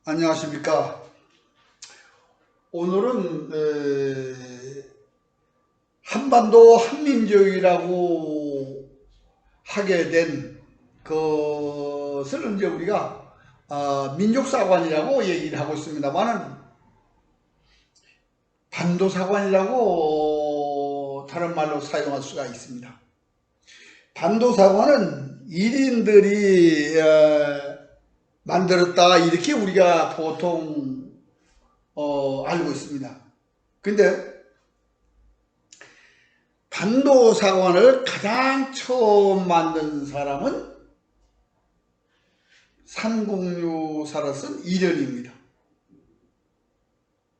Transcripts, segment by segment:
안녕하십니까. 오늘은 한반도 한민족이라고 하게 된 것을 이제 우리가 민족사관이라고 얘기를 하고 있습니다만은 반도사관이라고 다른 말로 사용할 수가 있습니다. 반도사관은 1인들이 만들었다 이렇게 우리가 보통 알고 있습니다. 근데 반도사관을 가장 처음 만든 사람은 삼국유사를 쓴 이련입니다.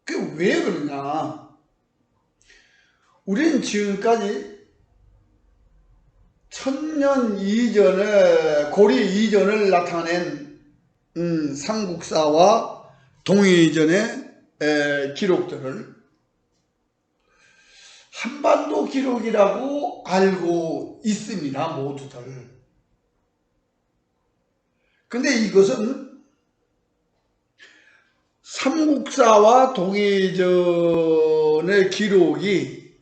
그게 왜 그러냐? 우리는 지금까지 천년 이전에 고리 이전을 나타낸 삼국사와 동해이전의 기록들을 한반도 기록이라고 알고 있습니다. 모두들. 근데 이것은 삼국사와 동해이전의 기록이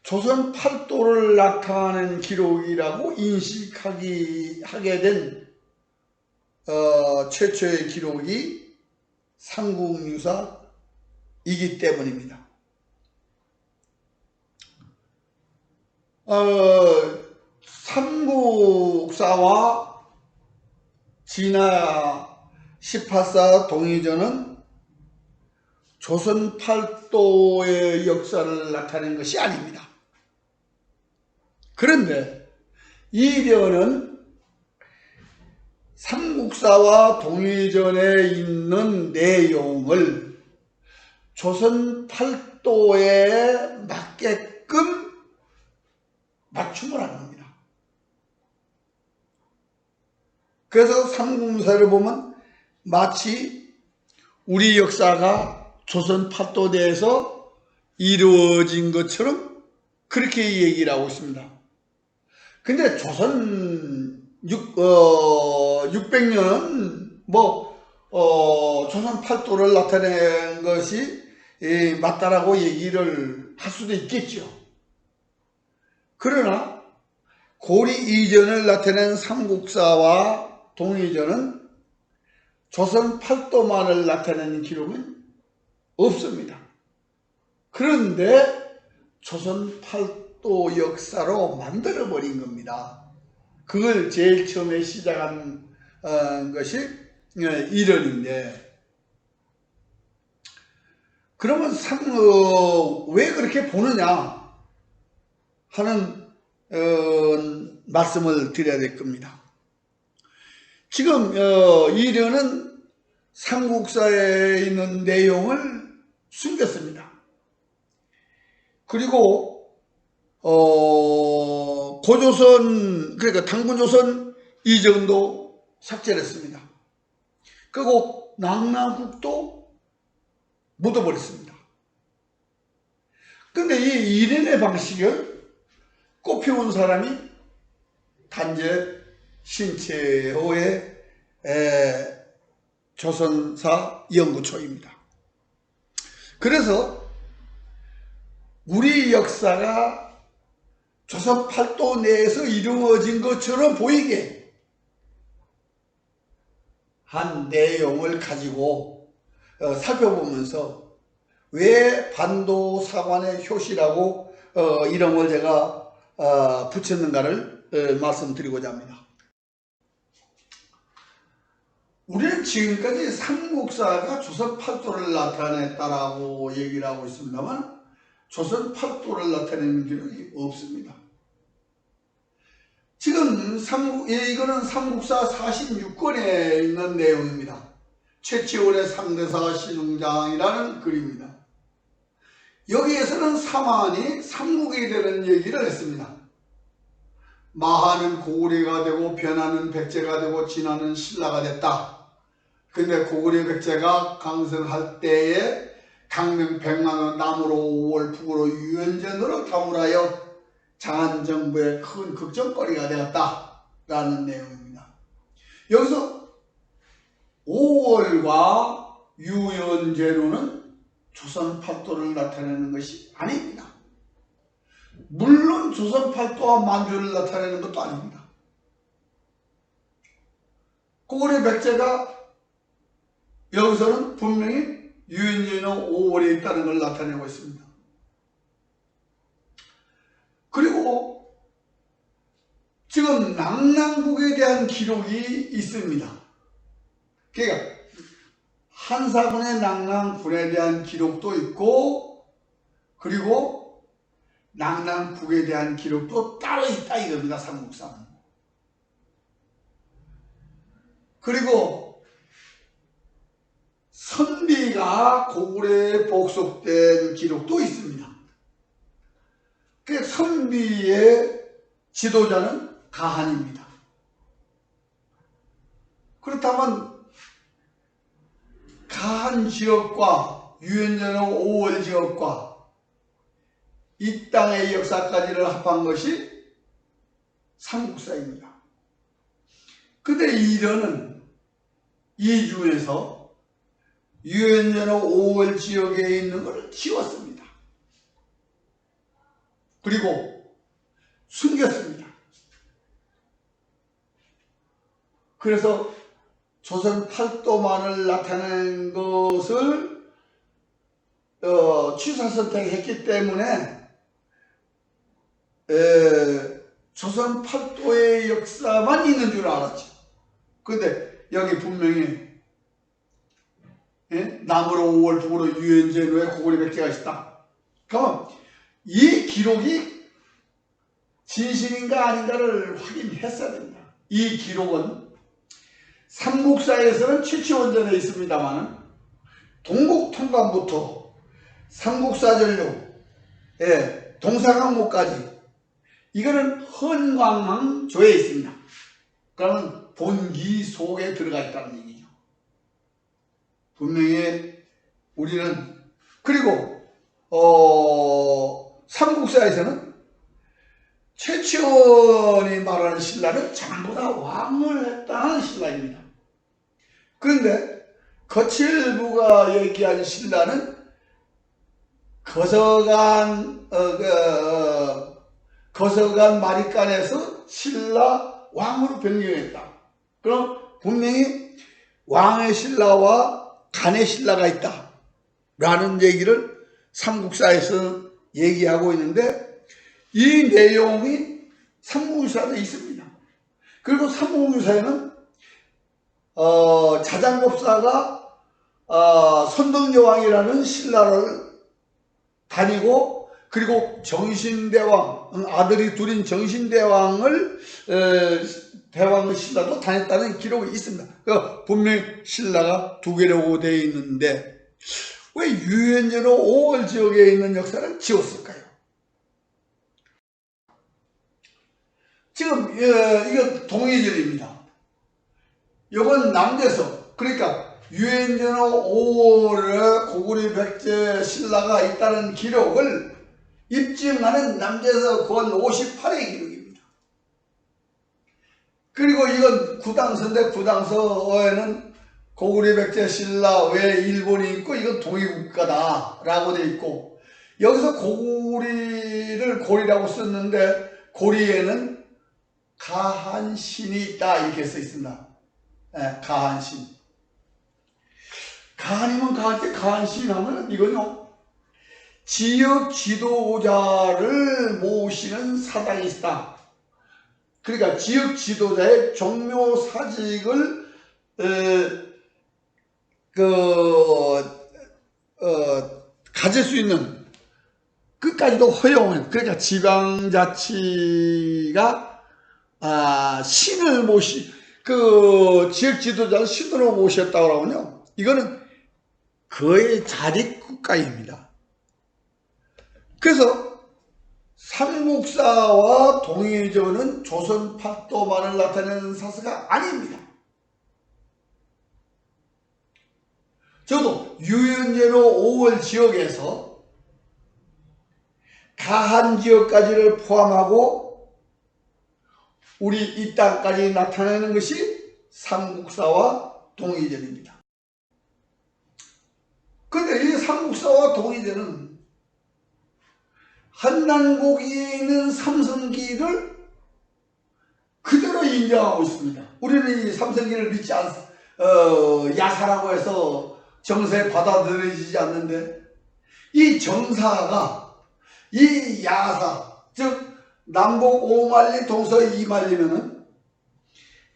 조선 팔도를 나타낸 기록이라고 인식하게 된 최초의 기록이 삼국유사이기 때문입니다. 삼국사와 진화 18사 동해전은 조선 팔도의 역사를 나타낸 것이 아닙니다. 그런데 이련은 삼국사와 동해전에 있는 내용을 조선 팔도에 맞게끔 맞춤을 한 겁니다. 그래서 삼국사를 보면 마치 우리 역사가 조선 팔도대에서 이루어진 것처럼 그렇게 얘기를 하고 있습니다. 근데 조선 600년 조선 팔도를 나타낸 것이 맞다라고 얘기를 할 수도 있겠죠. 그러나 고리 이전을 나타낸 삼국사와 동해전은 조선 팔도만을 나타내는 기록은 없습니다. 그런데 조선 팔도 역사로 만들어버린 겁니다. 그걸 제일 처음에 시작한 것이 이련인데, 그러면 왜 그렇게 보느냐 하는 말씀을 드려야 될 겁니다. 지금 이련은 삼국사에 있는 내용을 숨겼습니다. 그리고 고조선, 그러니까 당군조선 이전도 삭제를 했습니다. 그리고 낙랑국도 묻어버렸습니다. 근데 이 이련의 방식을 꼽혀온 사람이 단재 신채호의 조선사 연구초입니다. 그래서 우리 역사가 조선 팔도 내에서 이루어진 것처럼 보이게 한 내용을 가지고 살펴보면서 왜 반도사관의 효시라고 이름을 제가 붙였는가를 말씀드리고자 합니다. 우리는 지금까지 삼국사가 조선 팔도를 나타냈다라고 얘기를 하고 있습니다만 조선 팔도를 나타내는 기록이 없습니다. 지금 이거는 삼국사 46권에 있는 내용입니다. 최치월의 삼대사 신웅장이라는 글입니다. 여기에서는 사만이 삼국이 되는 얘기를 했습니다. 마하는 고구려가 되고 변하는 백제가 되고 진화는 신라가 됐다. 근데 고구려 백제가 강성할 때에 강명 100만원 남으로 5월 북으로 유연전으로 다물하여 장안정부의 큰 걱정거리가 되었다라는 내용입니다. 여기서 5월과 유연제로는 조선 팔도를 나타내는 것이 아닙니다. 물론 조선 팔도와 만주를 나타내는 것도 아닙니다. 고구려 백제가 여기서는 분명히 유연제는 5월에 있다는 걸 나타내고 있습니다. 그리고 지금 낙랑국에 대한 기록이 있습니다. 그러니까 한사군의 낙랑군에 대한 기록도 있고, 그리고 낙랑국에 대한 기록도 따로 있다 이겁니다. 삼국사는. 그리고 선비가 고구려에 복속된 기록도 있습니다. 그 선비의 지도자는 가한입니다. 그렇다면 가한 지역과 유연전의 5월 지역과 이 땅의 역사까지를 합한 것이 삼국사입니다. 근데 이전은 이 중에서 유연전의 5월 지역에 있는 것을 지웠습니다. 그리고 숨겼습니다. 그래서 조선 팔도만을 나타낸 것을 취사 선택했기 때문에 조선 팔도의 역사만 있는 줄 알았죠. 그런데 여기 분명히 남으로 5월 북으로 유연제로에 고구려 백제가 있다. 그러면 이 기록이 진실인가 아닌가를 확인했어야 됩니다. 이 기록은 삼국사에서는 최치원전에 있습니다만 동국통감부터 삼국사전류, 동사강목까지 이거는 헌광망조에 있습니다. 그러면 본기 속에 들어가 있다는 얘기죠. 분명히 우리는 그리고 삼국사에서는 최치원이 말하는 신라는 전부 다 왕을 했다는 신라입니다. 그런데 거칠부가 얘기한 신라는 거서간 마리간에서 신라 왕으로 변경했다. 그럼 분명히 왕의 신라와 간의 신라가 있다 라는 얘기를 삼국사에서 얘기하고 있는데 이 내용이 삼국유사에 있습니다. 그리고 삼국유사에는 자장법사가 선덕여왕이라는 신라를 다니고 그리고 정신대왕 아들이 둘인 정신대왕을 대왕의 신라도 다녔다는 기록이 있습니다. 그러니까 분명히 신라가 두 개라고 되어 있는데 왜 유연제로 5월 지역에 있는 역사를 지웠을까요? 지금 이거 동의절입니다. 이건 남대서 그러니까 유연제로 5월에 고구려 백제 신라가 있다는 기록을 입증하는 남대서 권 58의 기록입니다. 그리고 이건 구당서인데 구당서에는 고구려 백제 신라 외에 일본이 있고 이건 동의국가다라고 되어 있고 여기서 고구리를 고리라고 썼는데 고리에는 가한신이 있다 이렇게 써 있습니다. 가한신. 가한이면 가한테 가한신 하면 이건요 지역 지도자를 모시는 사당이 있다. 그러니까 지역 지도자의 종묘 사직을 가질 수 있는 끝까지도 허용을 그러니까 지방자치가 신을 지역 지도자를 신으로 모셨다고 하면요 이거는 거의 자립국가입니다. 그래서 삼국사와 동의조는 조선 팔도만을 나타내는 사서가 아닙니다. 저도 유연제로 5월 지역에서 가한 지역까지를 포함하고 우리 이 땅까지 나타내는 것이 삼국사와 동의전입니다. 삼국사와 동의제는 한단고기에 있는 삼성기를 그대로 인정하고 있습니다. 우리는 이 삼성기를 믿지 야사라고 해서 정사에 받아들여지지 않는데, 이 정사가 이 야사, 즉 남북 5만리 동서 2만리면은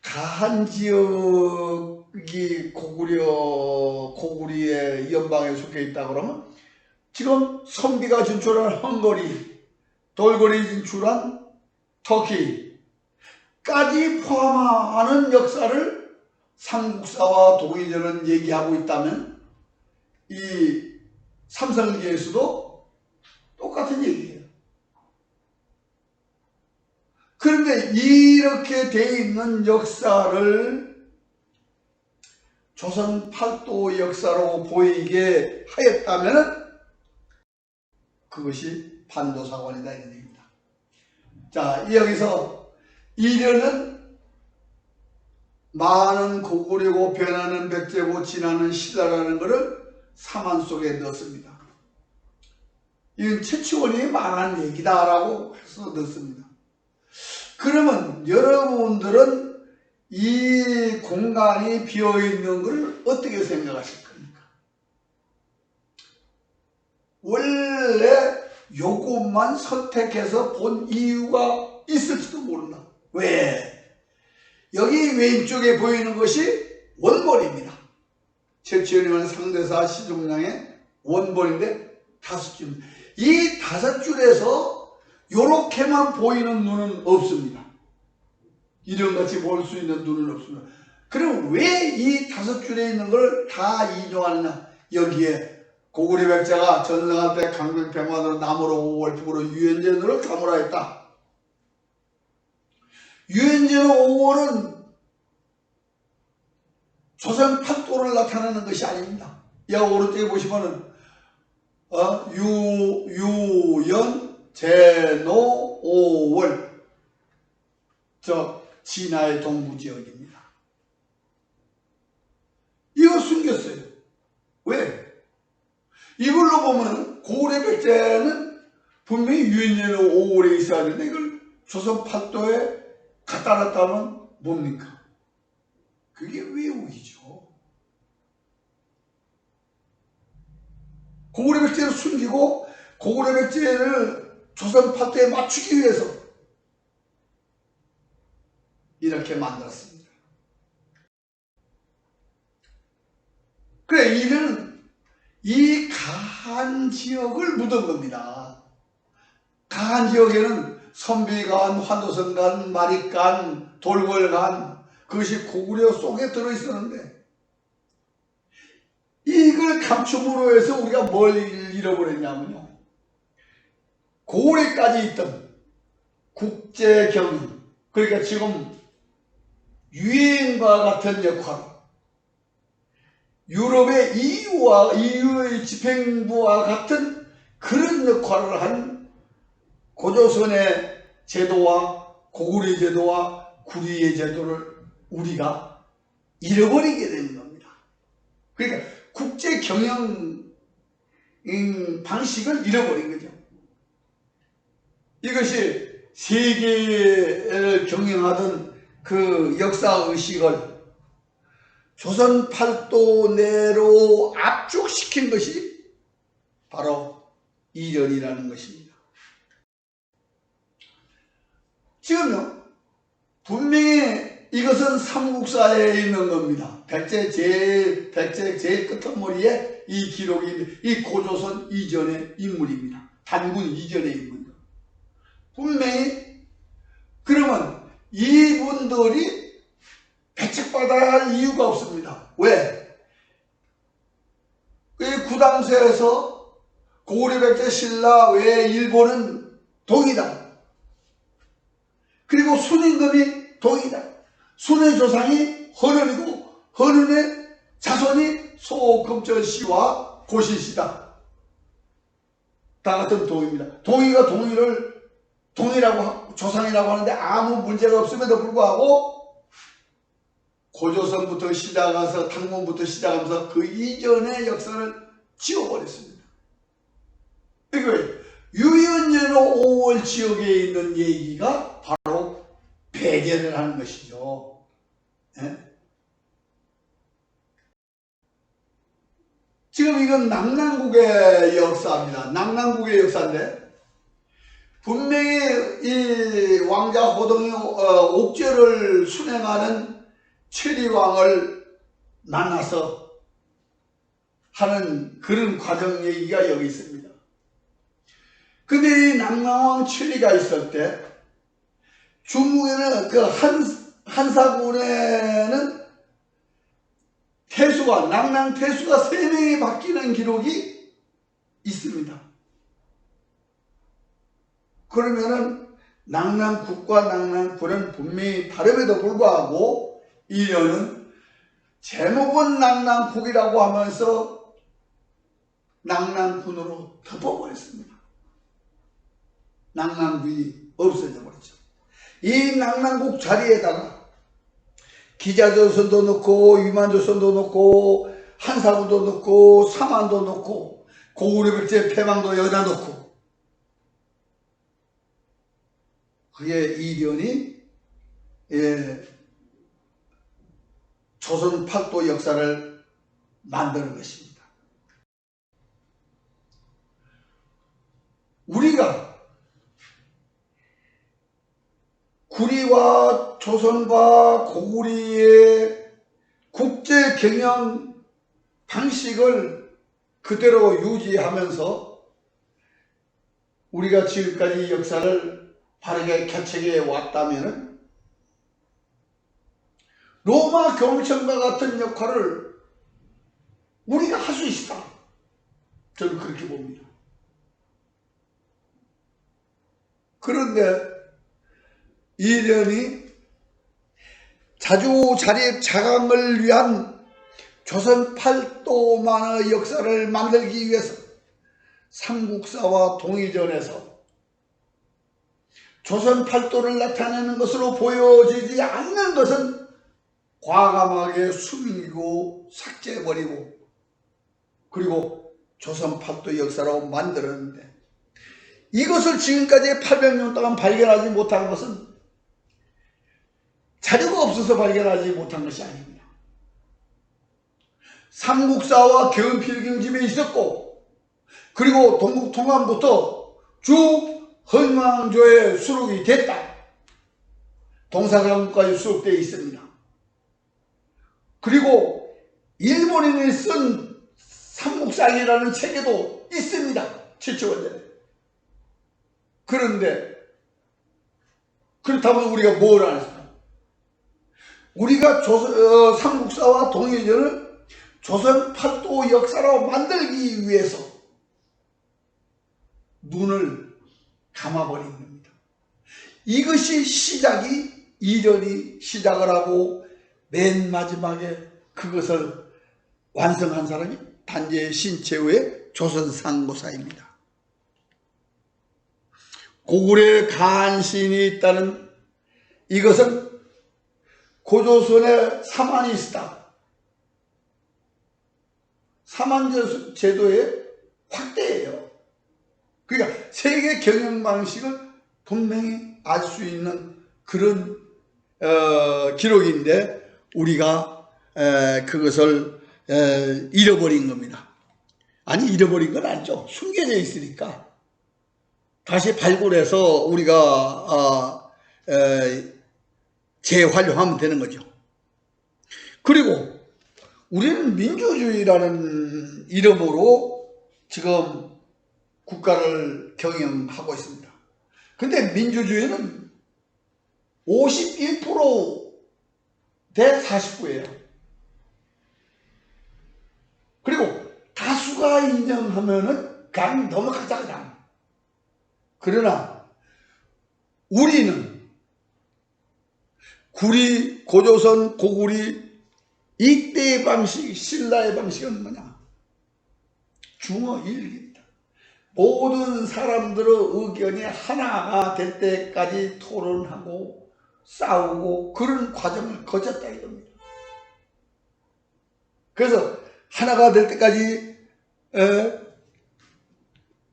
가한 지역이 고구려의 연방에 속해 있다 그러면 지금 선비가 진출한 헝가리, 돌고래 진출한 터키까지 포함하는 역사를 삼국사와 동의제는 얘기하고 있다면, 이 삼성기에서도 똑같은 얘기예요. 그런데 이렇게 돼 있는 역사를 조선 팔도 역사로 보이게 하였다면 그것이 반도사관이다 이런 얘기입니다. 자, 여기서 이련은 많은 고구려고 변하는 백제고 지나는 신라라는 것을 사만 속에 넣었습니다. 이건 최치원이 말한 얘기다라고 해서 넣었습니다. 그러면 여러분들은 이 공간이 비어있는 것을 어떻게 생각하실 겁니까? 원래 요것만 선택해서 본 이유가 있을지도 모른다. 왜? 여기 왼쪽에 보이는 것이 원본입니다. 최치원이면 상대사 시종량의 원본인데 5줄. 이 5줄에서 요렇게만 보이는 눈은 없습니다. 이런같이 볼 수 있는 눈은 없습니다. 그럼 왜 이 5줄에 있는 걸 다 인용하느냐? 여기에 고구려 백제가 전승할 때 강백병만으로 남으로 월북으로 유연전으로 가무라 했다. 유연전 5월은 조선 팔도를 나타내는 것이 아닙니다. 이 오른쪽에 보시면은 유연 제노 5월 저 진화의 동부지역입니다. 이거 숨겼어요. 왜? 이걸로 보면 고구려 백제는 분명히 유연제노 5월에 있어야 되는데 이걸 조선 팔도에 갖다 놨다면 뭡니까? 그게 왜곡이죠. 고구려 백제를 숨기고 고구려 백제를 조선 팔도에 맞추기 위해서 이렇게 만들었습니다. 그래, 이는 이 가한 지역을 묻은 겁니다. 가한 지역에는 선비간, 환도선간, 마립간, 돌궐간, 그것이 고구려 속에 들어있었는데 이걸 감춤으로 해서 우리가 뭘 잃어버렸냐면요, 고구려까지 있던 국제경영, 그러니까 지금 유엔과 같은 역할, 유럽의 EU의 집행부와 같은 그런 역할을 한 고조선의 제도와 고구려 제도와 구리의 제도를 우리가 잃어버리게 되는 겁니다. 그러니까 국제 경영 방식을 잃어버린 거죠. 이것이 세계를 경영하던 그 역사의식을 조선 팔도 내로 압축시킨 것이 바로 이련이라는 것입니다. 지금요, 분명히 이것은 삼국사에 있는 겁니다. 백제 제일 끝머리에 이 기록이, 이 고조선 이전의 인물입니다. 단군 이전의 인물입니다. 분명히. 그러면 이분들이 배척받아야 할 이유가 없습니다. 왜? 구당서에서 고구려 백제 신라 외 일본은 동이다. 그리고 순임금이 동이다. 순의 조상이 헌원이고 헌원의 자손이 소금전씨와 고신씨다. 다 같은 동입니다. 동이가 동이라고 조상이라고 하는데 아무 문제가 없음에도 불구하고 고조선부터 시작해서 당군부터 시작하면서 그 이전의 역사를 지워버렸습니다. 그러니까 유연제로 5월 지역에 있는 얘기가 바로 배제를 하는 것이죠. 예? 지금 이건 낙랑국의 역사입니다. 낙랑국의 역사인데 분명히 이 왕자 호동이 옥죄를 순행하는 최리왕을 만나서 하는 그런 과정 얘기가 여기 있습니다. 근데 이 낙랑왕 최리가 있을 때 중국에는 그 한사군에는 태수가 낙랑 태수가 3명이 바뀌는 기록이 있습니다. 그러면은 낙랑국과 낙랑군은 분명히 다름에도 불구하고 이년은 제목은 낙랑국이라고 하면서 낙랑군으로 덮어버렸습니다. 낙랑군이 없어져 버렸죠. 이 낙랑국 자리에다가 기자조선도 넣고 위만조선도 넣고 한사군도 넣고 사만도 넣고 고구려백제 패망도 여기다 넣고 그의 이련이 조선 팔도 역사를 만드는 것입니다. 우리가 구리와 조선과 고구리의 국제 경영 방식을 그대로 유지하면서 우리가 지금까지 역사를 바르게 개척해 왔다면 로마 교황청과 같은 역할을 우리가 할 수 있다. 저는 그렇게 봅니다. 그런데 이련이 자주자립 자강을 위한 조선 팔도만의 역사를 만들기 위해서 삼국사와 동의전에서 조선 팔도를 나타내는 것으로 보여지지 않는 것은 과감하게 숨기고 삭제해버리고 그리고 조선 팔도 역사로 만들었는데 이것을 지금까지 800년 동안 발견하지 못한 것은 자료가 없어서 발견하지 못한 것이 아닙니다. 삼국사와 견필경집에 있었고 그리고 동국통감부터 쭉 헌왕조에 수록이 됐다. 동사강까지 수록되어 있습니다. 그리고 일본인이 쓴 삼국사기라는 책에도 있습니다. 최초원전에. 그런데 그렇다면 우리가 뭘 안 했을까? 우리가 삼국사와 동의전을 조선 팔도 역사로 만들기 위해서 눈을 감아버린 겁니다. 이것이 시작이 이련이 시작을 하고 맨 마지막에 그것을 완성한 사람이 단재 신채후의 조선상고사입니다. 고구려에 간신이 있다는 이것은 고조선에 사만이 있다. 사만 제도의 확대예요. 그러니까 세계 경영 방식을 분명히 알 수 있는 그런 기록인데 우리가 그것을 잃어버린 겁니다. 아니 잃어버린 건 아니죠. 숨겨져 있으니까 다시 발굴해서 우리가 재활용하면 되는 거죠. 그리고 우리는 민주주의라는 이름으로 지금 국가를 경영하고 있습니다. 근데 민주주의는 51% 대 49예요. 그리고 다수가 인정하면은 그냥 넘어가자 그냥. 그러나 우리는 구리, 고조선, 고구리 이때의 방식, 신라의 방식은 뭐냐? 중어일기입니다. 모든 사람들의 의견이 하나가 될 때까지 토론하고 싸우고 그런 과정을 거쳤다 이겁니다. 그래서 하나가 될 때까지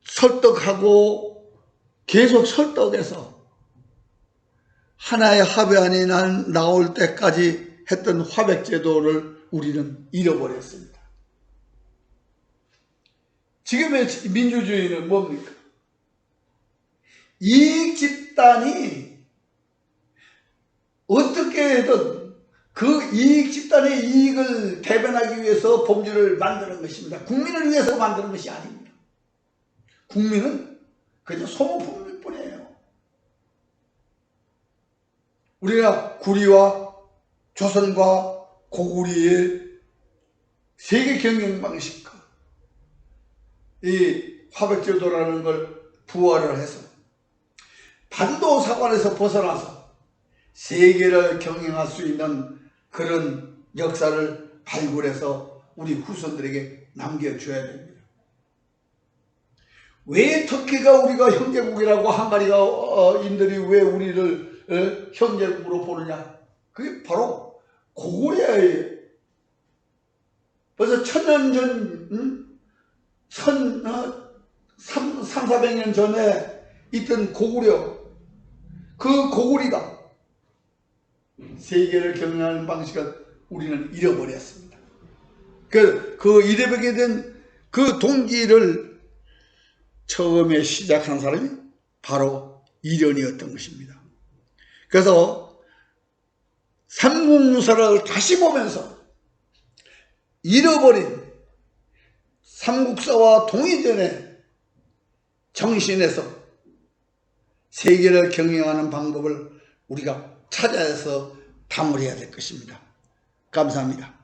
설득하고 계속 설득해서 하나의 화변이 나올 때까지 했던 화백제도를 우리는 잃어버렸습니다. 지금의 민주주의는 뭡니까? 이익 집단이 어떻게든 그 이익 집단의 이익을 대변하기 위해서 법률을 만드는 것입니다. 국민을 위해서 만드는 것이 아닙니다. 국민은 그저 소모품일 뿐이에요. 우리가 구리와 조선과 고구리의 세계 경영 방식과 이 화백제도라는 걸 부활을 해서 반도사관에서 벗어나서 세계를 경영할 수 있는 그런 역사를 발굴해서 우리 후손들에게 남겨줘야 됩니다. 왜 터키가 우리가 형제국이라고 한가리인들이 왜 우리를 형제국으로 보느냐? 그게 바로 고구려예요. 벌써 1000년 전, 300~400년 전에 있던 고구려, 그 고구리가 세계를 경영하는 방식을 우리는 잃어버렸습니다. 그 잃어버리게 된 그 동기를 처음에 시작한 사람이 바로 이련이었던 것입니다. 그래서 삼국유사를 다시 보면서 잃어버린 삼국사와 동이전의 정신에서 세계를 경영하는 방법을 우리가 찾아서 담으려야 될 것입니다. 감사합니다.